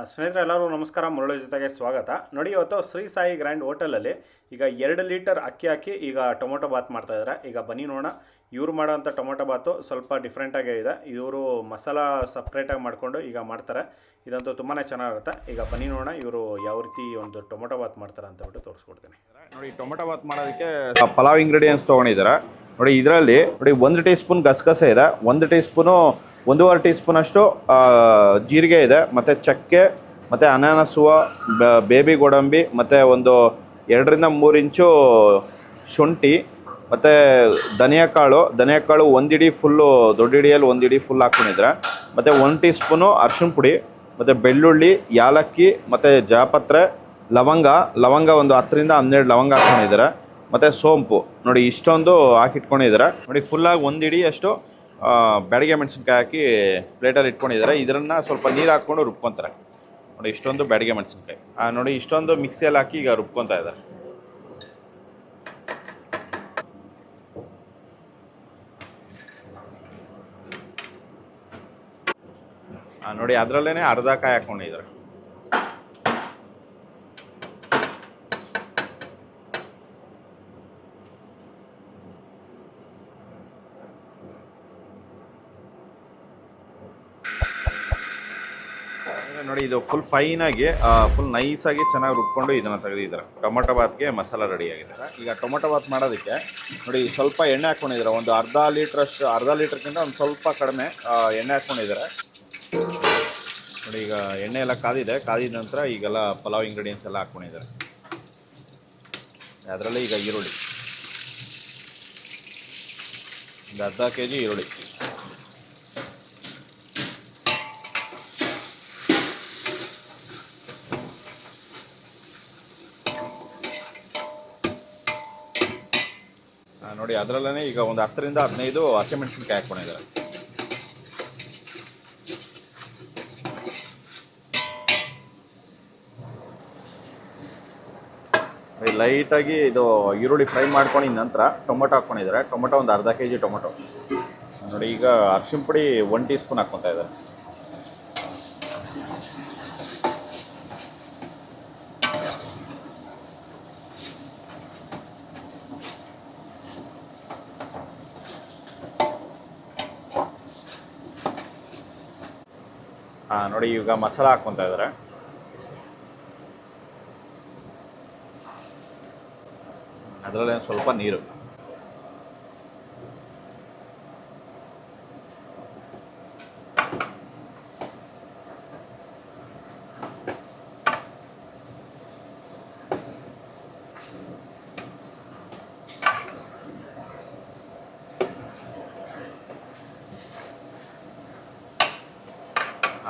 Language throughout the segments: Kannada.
ಸ್ನೇಹಿತರೆ ಎಲ್ಲರೂ ನಮಸ್ಕಾರ. ಮುರಳಿ ಜೊತೆಗೆ ಸ್ವಾಗತ. ನೋಡಿ, ಇವತ್ತು ಶ್ರೀ ಸಾಯಿ ಗ್ರ್ಯಾಂಡ್ ಹೋಟೆಲಲ್ಲಿ ಈಗ 2 ಲೀಟರ್ ಅಕ್ಕಿ ಹಾಕಿ ಈಗ ಟೊಮೊಟೊ ಬಾತ್ ಮಾಡ್ತಾಯಿದ್ದಾರೆ. ಈಗ ಬನ್ನಿ ನೋಡೋಣ. ಇವ್ರು ಮಾಡೋಂಥ ಟೊಮೊಟೊ ಬಾತು ಸ್ವಲ್ಪ ಡಿಫ್ರೆಂಟಾಗೇ ಇದೆ. ಇವರು ಮಸಾಲ ಸಪ್ರೇಟಾಗಿ ಮಾಡಿಕೊಂಡು ಈಗ ಮಾಡ್ತಾರೆ. ಇದಂತೂ ತುಂಬಾ ಚೆನ್ನಾಗಿರುತ್ತೆ. ಈಗ ಬನ್ನಿ ನೋಡೋಣ ಇವರು ಯಾವ ರೀತಿ ಒಂದು ಟೊಮೊಟೊ ಬಾತ್ ಮಾಡ್ತಾರೆ ಅಂತ ಬಿಟ್ಟು ತೋರಿಸ್ಕೊಡ್ತೀನಿ. ನೋಡಿ, ಟೊಮೊಟೊ ಬಾತ್ ಮಾಡೋದಕ್ಕೆ ಪಲಾವ್ ಇಂಗ್ರೀಡಿಯೆಂಟ್ಸ್ ತೊಗೊಂಡಿದ್ದಾರೆ. ನೋಡಿ, ಇದರಲ್ಲಿ ನೋಡಿ 1 ಟೀ ಸ್ಪೂನ್ ಗಸಗಸೆ ಇದೆ, 1 ಟೀ ಸ್ಪೂನು 1.5 ಟೀ ಸ್ಪೂನ್ ಅಷ್ಟು ಜೀರಿಗೆ ಇದೆ, ಮತ್ತು ಚಕ್ಕೆ, ಮತ್ತು ಅನಾನಸುವ, ಬೇಬಿ ಗೋಡಂಬಿ, ಮತ್ತು ಒಂದು 2-3 ಇಂಚು ಶುಂಠಿ, ಮತ್ತು ಧನಿಯಾಕಾಳು 1 ಇಡೀ ಫುಲ್ಲು, ದೊಡ್ಡ ಇಡಿಯಲ್ಲಿ 1 ಇಡೀ ಫುಲ್ ಹಾಕ್ಕೊಂಡಿದ್ರೆ, ಮತ್ತು 1 ಟೀ ಸ್ಪೂನು ಅರಿಶಿಣ ಪುಡಿ, ಮತ್ತು ಬೆಳ್ಳುಳ್ಳಿ, ಯಾಲಕ್ಕಿ, ಮತ್ತು ಜಾಪತ್ರೆ, ಲವಂಗ ಒಂದು 10-12 ಲವಂಗ ಹಾಕ್ಕೊಂಡಿದ್ದಾರೆ, ಮತ್ತು ಸೋಂಪು ನೋಡಿ ಇಷ್ಟೊಂದು ಹಾಕಿಟ್ಕೊಂಡಿದ್ದಾರೆ. ನೋಡಿ, ಫುಲ್ಲಾಗಿ 1 ಇಡೀ ಅಷ್ಟು ಬ್ಯಾಡಿಗೆ ಮೆಣಸಿನ್ಕಾಯಿ ಹಾಕಿ ಪ್ಲೇಟಲ್ಲಿ ಇಟ್ಕೊಂಡಿದ್ದಾರೆ. ಇದನ್ನು ಸ್ವಲ್ಪ ನೀರು ಹಾಕ್ಕೊಂಡು ರುಬ್ಕೊತಾರೆ. ನೋಡಿ, ಇಷ್ಟೊಂದು ಬ್ಯಾಡಿಗೆ ಮೆಣಸಿನ್ಕಾಯಿ ನೋಡಿ ಇಷ್ಟೊಂದು ಮಿಕ್ಸಿಯಲ್ಲಿ ಹಾಕಿ ಈಗ ರುಬ್ಕೊತಾ ಇದ್ದಾರೆ. ನೋಡಿ, ಅದರಲ್ಲೇ ಅರ್ಧ ಕಾಯಿ ಹಾಕ್ಕೊಂಡಿದ್ದಾರೆ. ನೋಡಿ, ಇದು ಫುಲ್ ಫೈನಾಗಿ ಫುಲ್ ನೈಸಾಗಿ ಚೆನ್ನಾಗಿ ರುಬ್ಕೊಂಡು ಇದನ್ನು ತೆಗೆದಿದ್ದಾರೆ. ಟೊಮೊಟೊ ಬಾತ್ಗೆ ಮಸಾಲ ರೆಡಿ ಆಗಿದೆ. ಈಗ ಟೊಮೊಟೊ ಬಾತ್ ಮಾಡೋದಕ್ಕೆ ನೋಡಿ ಸ್ವಲ್ಪ ಎಣ್ಣೆ ಹಾಕ್ಕೊಂಡಿದ್ದಾರೆ. ಒಂದು ಅರ್ಧ ಲೀಟ್ರ್ಗಿಂತ ಒಂದು ಸ್ವಲ್ಪ ಕಡಿಮೆ ಎಣ್ಣೆ ಹಾಕ್ಕೊಂಡಿದ್ದಾರೆ. ನೋಡಿ, ಈಗ ಎಣ್ಣೆ ಎಲ್ಲ ಕಾದಿದ ನಂತರ ಈಗೆಲ್ಲ ಪಲಾವ್ ಇಂಗ್ರೀಡಿಯೆಂಟ್ಸ್ ಎಲ್ಲ ಹಾಕ್ಕೊಂಡಿದ್ದಾರೆ. ಅದರಲ್ಲಿ ಈಗ ಈರುಳ್ಳಿ ಒಂದು ಅರ್ಧ kg ಈರುಳ್ಳಿ, ನೋಡಿ ಅದರಲ್ಲೇ ಈಗ ಒಂದು 10-15 ಹಸಿಮೆಣಸಿನ್ಕಾಯಿ ಹಾಕ್ಕೊಂಡಿದ್ದಾರೆ. ಲೈಟಾಗಿ ಇದು ಈರುಳ್ಳಿ ಫ್ರೈ ಮಾಡ್ಕೊಂಡಿದ ನಂತರ ಟೊಮೊಟೊ ಹಾಕ್ಕೊಂಡಿದ್ದಾರೆ. ಟೊಮೊಟೊ ಒಂದು ಅರ್ಧ kg ಟೊಮೊಟೊ. ನೋಡಿ, ಈಗ ಅರಿಶಿಣ ಪುಡಿ 1 ಟೀ ಸ್ಪೂನ್ ಹಾಕ್ಕೊತಾ ಇದ್ದಾರೆ. ನೋಡಿ, ಈಗ ಮಸಾಲ ಹಾಕ್ಕೊತಾ ಇದ್ದಾರೆ. ಅದರಲ್ಲೇ ಸ್ವಲ್ಪ ನೀರು,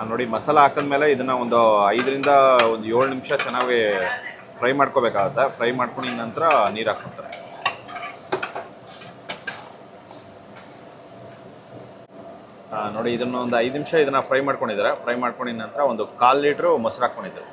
ನೋಡಿ ಮಸಾಲ ಹಾಕಿದ್ಮೇಲೆ ಇದನ್ನು ಒಂದು 5-7 ನಿಮಿಷ ಚೆನ್ನಾಗಿ ಫ್ರೈ ಮಾಡ್ಕೋಬೇಕಾಗುತ್ತೆ. ಫ್ರೈ ಮಾಡ್ಕೊಂಡಿದ ನಂತರ ನೀರು ಹಾಕ್ಕೊತಾರೆ. ನೋಡಿ, ಇದನ್ನು ಒಂದು 5 ನಿಮಿಷ ಇದನ್ನು ಫ್ರೈ ಮಾಡ್ಕೊಂಡಿದ್ದಾರೆ. ಫ್ರೈ ಮಾಡ್ಕೊಂಡಿದ ನಂತರ ಒಂದು 1/4 ಲೀಟ್ರು ಮೊಸರು ಹಾಕ್ಕೊಂಡಿದ್ದಾರೆ.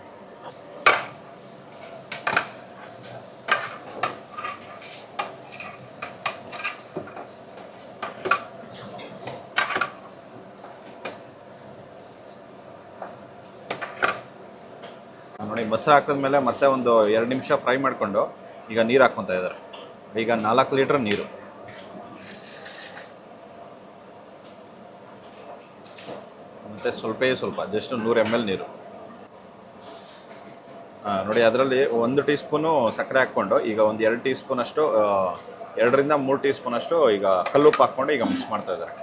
ನೋಡಿ, ಮೊಸರು ಹಾಕಿದ್ಮೇಲೆ ಮತ್ತೆ ಒಂದು 2 ನಿಮಿಷ ಫ್ರೈ ಮಾಡಿಕೊಂಡು ಈಗ ನೀರು ಹಾಕ್ಕೊತಾ ಇದ್ದಾರೆ. ಈಗ 4 ಲೀಟ್ರ್ ನೀರು, ಮತ್ತು ಸ್ವಲ್ಪ ಜಸ್ಟ್ 100 ml ನೀರು. ನೋಡಿ, ಅದರಲ್ಲಿ 1 ಟೀ ಸ್ಪೂನು ಸಕ್ಕರೆ ಹಾಕ್ಕೊಂಡು ಈಗ ಒಂದು 2 ಟೀ ಸ್ಪೂನ್ ಅಷ್ಟು 2-3 ಟೀ ಸ್ಪೂನ್ ಅಷ್ಟು ಈಗ ಕಲ್ಲುಪ್ಪು ಹಾಕ್ಕೊಂಡು ಈಗ ಮಿಕ್ಸ್ ಮಾಡ್ತಾ ಇದ್ದಾರೆ.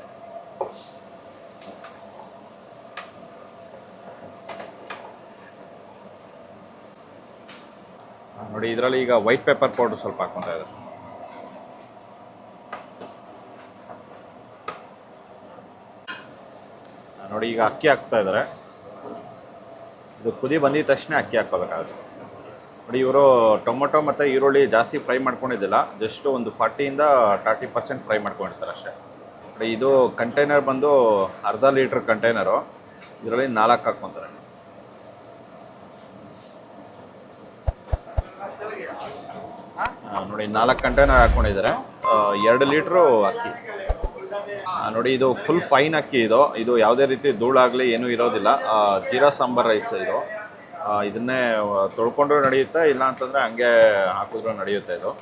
ನೋಡಿ, ಇದರಲ್ಲಿ ಈಗ ವೈಟ್ ಪೆಪ್ಪರ್ ಪೌಡರ್ ಸ್ವಲ್ಪ ಹಾಕ್ಕೊತಾ ಇದ್ದಾರೆ. ನೋಡಿ, ಈಗ ಅಕ್ಕಿ ಹಾಕ್ತಾ ಇದ್ದಾರೆ. ಇದು ಕುದಿ ಬಂದಿದ ತಕ್ಷಣ ಅಕ್ಕಿ ಹಾಕ್ಕೋಬೇಕಾಗುತ್ತೆ. ನೋಡಿ, ಇವರು ಟೊಮೊಟೊ ಮತ್ತು ಈರುಳ್ಳಿ ಜಾಸ್ತಿ ಫ್ರೈ ಮಾಡ್ಕೊಂಡಿದ್ದಿಲ್ಲ, ಜಸ್ಟ್ ಒಂದು 40-30% ಫ್ರೈ ಮಾಡ್ಕೊಂಡಿರ್ತಾರೆ ಅಷ್ಟೇ. ನೋಡಿ, ಇದು ಕಂಟೈನರ್ ಬಂದು ಅರ್ಧ ಲೀಟ್ರ್ ಕಂಟೈನರು. ಇದರಲ್ಲಿ 4 ಹಾಕ್ಕೊತಾರೆ. ನೋಡಿ, 4 ಕಂಟೈನರ್ ಹಾಕ್ಕೊಂಡಿದ್ದಾರೆ. 2 ಲೀಟ್ರು ಅಕ್ಕಿ. ನೋಡಿ ಇದು ಫುಲ್ ಫೈನ್ ಅಕ್ಕಿ ಇದು ಯಾವುದೇ ರೀತಿ ಧೂಳಾಗಲಿ ಏನೂ ಇರೋದಿಲ್ಲ. ಜೀರಾ ಸಾಂಬಾರ್ ರೈಸ್ ಇದು. ಇದನ್ನೇ ತೊಳ್ಕೊಂಡ್ರೂ ನಡೆಯುತ್ತೆ, ಇಲ್ಲ ಅಂತಂದರೆ ಹಂಗೆ ಹಾಕಿದ್ರೂ ನಡೆಯುತ್ತೆ ಇದು.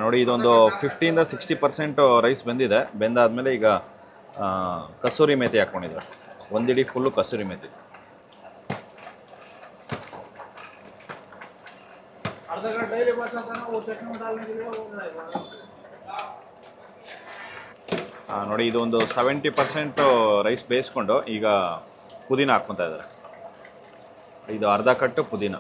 ನೋಡಿ ಇದೊಂದು 50-60% ರೈಸ್ ಬೆಂದಿದೆ. ಬೆಂದಾದ್ಮೇಲೆ ಈಗ ಕಸೂರಿ ಮೇಥಿ ಹಾಕ್ಕೊಂಡಿದ್ದಾರೆ. ಒಂದಿಡಿ ಫುಲ್ಲು ಕಸೂರಿ ಮೇಥಿ. ನೋಡಿ ಇದೊಂದು 70% ರೈಸ್ ಬೇಯಿಸ್ಕೊಂಡು ಈಗ ಪುದೀನ ಹಾಕ್ಕೊತಾ ಇದ್ದಾರೆ. ಇದು ಅರ್ಧ ಕಟ್ಟು ಪುದೀನ.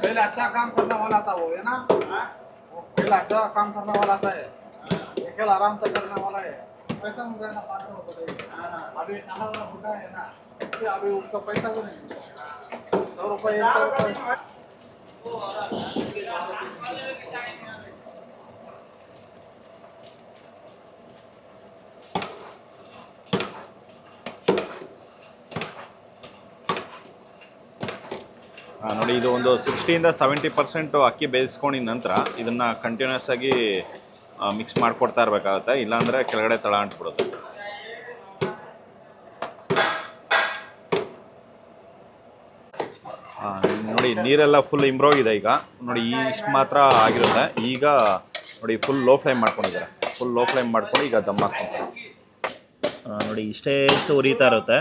पहले अच्छा काम करने वाला था वो है ना, पहले अच्छा काम करने वाला था, अकेला आराम से करने वाला है। पैसा मिल रहा है ना 500 रुपये, अभी खाना वाला बुढ़ा है ना, अभी उसका पैसा भी नहीं मिलता, 100 रुपये 100 रुपये। ನೋಡಿ ಇದು ಒಂದು 60-70% ಅಕ್ಕಿ ಬೇಯಿಸ್ಕೊಂಡಿದ ನಂತರ ಇದನ್ನು ಕಂಟಿನ್ಯೂಸ್ ಆಗಿ ಮಿಕ್ಸ್ ಮಾಡಿಕೊಡ್ತಾ ಇರಬೇಕಾಗುತ್ತೆ, ಇಲ್ಲಾಂದರೆ ಕೆಳಗಡೆ ತಳ ಅಂಟ್ಬಿಡುತ್ತೆ. ನೋಡಿ ನೀರೆಲ್ಲ ಫುಲ್ ಇಂಬ್ರೋಗಿದೆ ಈಗ. ನೋಡಿ ಇಷ್ಟು ಮಾತ್ರ ಆಗಿರುತ್ತೆ. ಈಗ ನೋಡಿ ಫುಲ್ ಲೋ ಫ್ಲೇಮ್ ಮಾಡ್ಕೊಂಡಿದ್ದಾರೆ. ಫುಲ್ ಲೋ ಫ್ಲೇಮ್ ಮಾಡ್ಕೊಂಡು ಈಗ ದಮ್ ಹಾಕ್ಕೊಂತಾರೆ. ನೋಡಿ ಇಷ್ಟು ಉರಿತಾ ಇರುತ್ತೆ.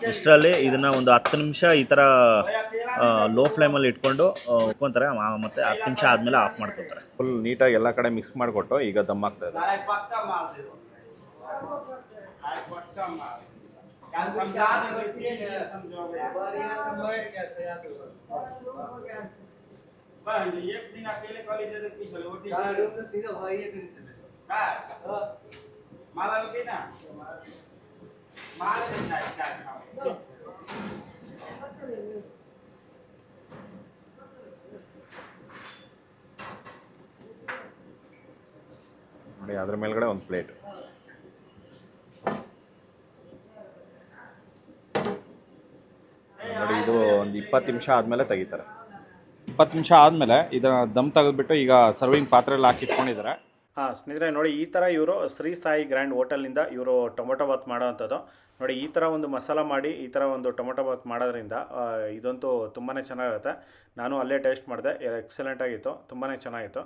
ಇಷ್ಟರಲ್ಲಿ ಇದನ್ನು ಒಂದು 10 ನಿಮಿಷ ಈ ಥರ ಲೋ ಫ್ಲೇಮಲ್ಲಿ ಇಟ್ಕೊಂಡು ಇಟ್ಕೊತಾರೆ. ಮತ್ತು 10 ನಿಮಿಷ ಆದಮೇಲೆ ಆಫ್ ಮಾಡ್ಕೊತಾರೆ. ಫುಲ್ ನೀಟಾಗಿ ಎಲ್ಲ ಕಡೆ ಮಿಕ್ಸ್ ಮಾಡಿಕೊಟ್ಟು ಈಗ ದಮ್ ಆಗ್ತಾ ಇದೆ. ನೋಡಿ ಅದ್ರ ಮೇಲ್ಗಡೆ ಒಂದು ಪ್ಲೇಟ್. ನೋಡಿ ಇದು ಒಂದು 20 ನಿಮಿಷ ಆದಮೇಲೆ ತೆಗಿತಾರೆ. 20 ನಿಮಿಷ ಆದಮೇಲೆ ಇದನ್ನು ದಮ್ ತೆಗೆದುಬಿಟ್ಟು ಈಗ ಸರ್ವಿಂಗ್ ಪಾತ್ರೆಯಲ್ಲಿ ಹಾಕಿಟ್ಕೊಂಡಿದ್ದಾರೆ. ಸ್ನೇಹಿತರೆ ನೋಡಿ ಈ ಥರ ಇವರು ಶ್ರೀ ಸಾಯಿ ಗ್ರ್ಯಾಂಡ್ ಹೋಟೆಲಿಂದ ಇವರು ಟೊಮೊಟೊ ಬಾತ್ ಮಾಡೋವಂಥದ್ದು. ನೋಡಿ ಈ ಥರ ಒಂದು ಮಸಾಲ ಮಾಡಿ ಈ ಥರ ಒಂದು ಟೊಮೊಟೊ ಬಾತ್ ಮಾಡೋದ್ರಿಂದ ಇದಂತೂ ತುಂಬಾ ಚೆನ್ನಾಗಿರುತ್ತೆ. ನಾನು ಅಲ್ಲೇ ಟೇಸ್ಟ್ ಮಾಡಿದೆ, ಎಕ್ಸಲೆಂಟ್ ಆಗಿತ್ತು, ತುಂಬಾ ಚೆನ್ನಾಗಿತ್ತು.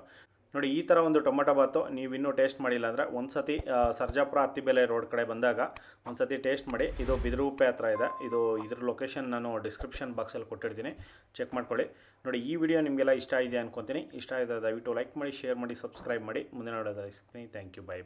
ನೋಡಿ ಈ ಥರ ಒಂದು ಟೊಮೊಟೊ ಬಾತು ನೀವಿನ್ನೂ ಟೇಸ್ಟ್ ಮಾಡಿಲ್ಲ ಅಂದರೆ ಒಂದು ಸತಿ ಸರ್ಜಾಪುರ ಅತ್ತಿಬೆಲೆ ರೋಡ್ ಕಡೆ ಬಂದಾಗ ಒಂದು ಸತಿ ಟೇಸ್ಟ್ ಮಾಡಿ. ಇದು ಬಿದಿರುಗುಪ್ಪೆ ಹತ್ರ ಇದೆ. ಇದ್ರ ಲೊಕೇಶನ್ ನಾನು ಡಿಸ್ಕ್ರಿಪ್ಷನ್ ಬಾಕ್ಸಲ್ಲಿ ಕೊಟ್ಟಿರ್ತೀನಿ, ಚೆಕ್ ಮಾಡ್ಕೊಳ್ಳಿ. ನೋಡಿ ಈ ವಿಡಿಯೋ ನಿಮಗೆಲ್ಲ ಇಷ್ಟ ಇದೆ ಅನ್ಕೊತೀನಿ. ಇಷ್ಟ ಆಗಿದೆ ದಯವಿಟ್ಟು ಲೈಕ್ ಮಾಡಿ, ಶೇರ್ ಮಾಡಿ, ಸಬ್ಸ್ಕ್ರೈಬ್ ಮಾಡಿ. ಮುಂದಿನ ವಿಡಿಯೋದಲ್ಲಿ ಸಿಗ್ತೀನಿ. Thank you, by.